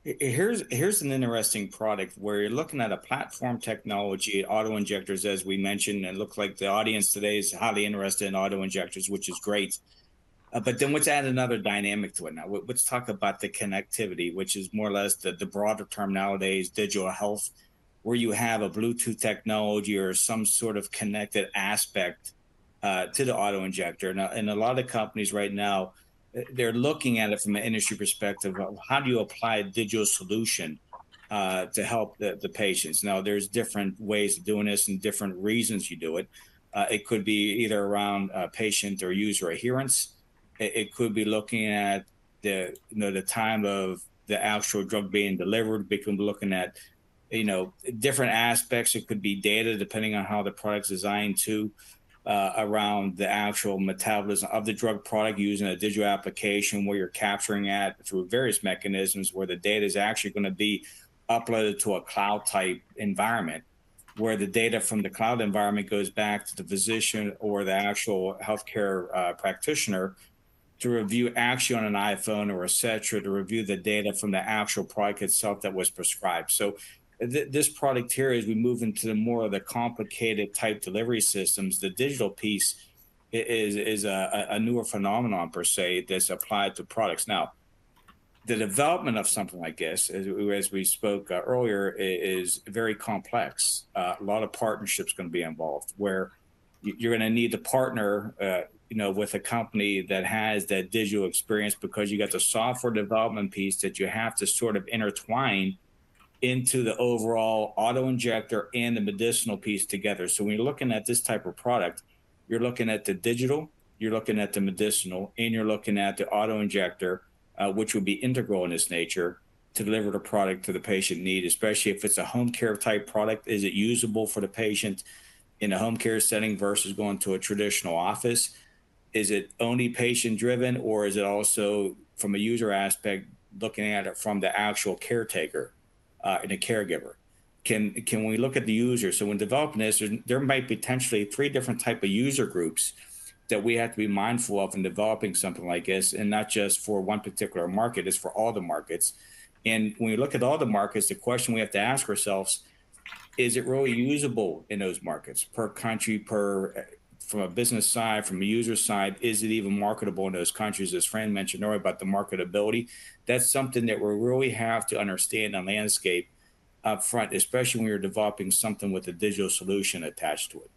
Here's an interesting product where you're looking at a platform technology, auto injectors, as we mentioned, and it looks like the audience today is highly interested in auto injectors, which is great. But then let's add another dynamic to it now. Let's talk about the connectivity, which is more or less the broader term nowadays, digital health, where you have a Bluetooth technology or some sort of connected aspect to the auto injector. Now, and a lot of companies right now, they're looking at it from an industry perspective of how do you apply a digital solution to help the patients. Now, there's different ways of doing this and different reasons you do it. It could be either around patient or user adherence. It could be looking at the time of the actual drug being delivered. We can be looking at different aspects. It could be data depending on how the product's designed to around the actual metabolism of the drug product using a digital application where you're capturing that through various mechanisms where the data is actually going to be uploaded to a cloud type environment where the data from the cloud environment goes back to the physician or the actual healthcare practitioner to review actually on an iPhone or a cetera to review the data from the actual product itself that was prescribed. So this product here, as we move into the more of the complicated type delivery systems, the digital piece is a newer phenomenon per se that's applied to products. Now, the development of something like this, as we spoke earlier, is very complex. A lot of partnerships going to be involved, where you're going to need to partner, with a company that has that digital experience because you got the software development piece that you have to sort of intertwine into the overall auto injector and the medicinal piece together. So when you're looking at this type of product, you're looking at the digital, you're looking at the medicinal, and you're looking at the auto injector, which would be integral in this nature to deliver the product to the patient need, especially if it's a home care type product. Is it usable for the patient in a home care setting versus going to a traditional office? Is it only patient driven, or is it also from a user aspect, looking at it from the actual caretaker and a caregiver? Can we look at the user? So when developing this, there might be potentially three different type of user groups that we have to be mindful of in developing something like this, and not just for one particular market, it's for all the markets. And when we look at all the markets, the question we have to ask ourselves, is it really usable in those markets per country, from a business side, from a user side? Is it even marketable in those countries? As Fran mentioned earlier about the marketability, that's something that we really have to understand the landscape up front, especially when you're developing something with a digital solution attached to it.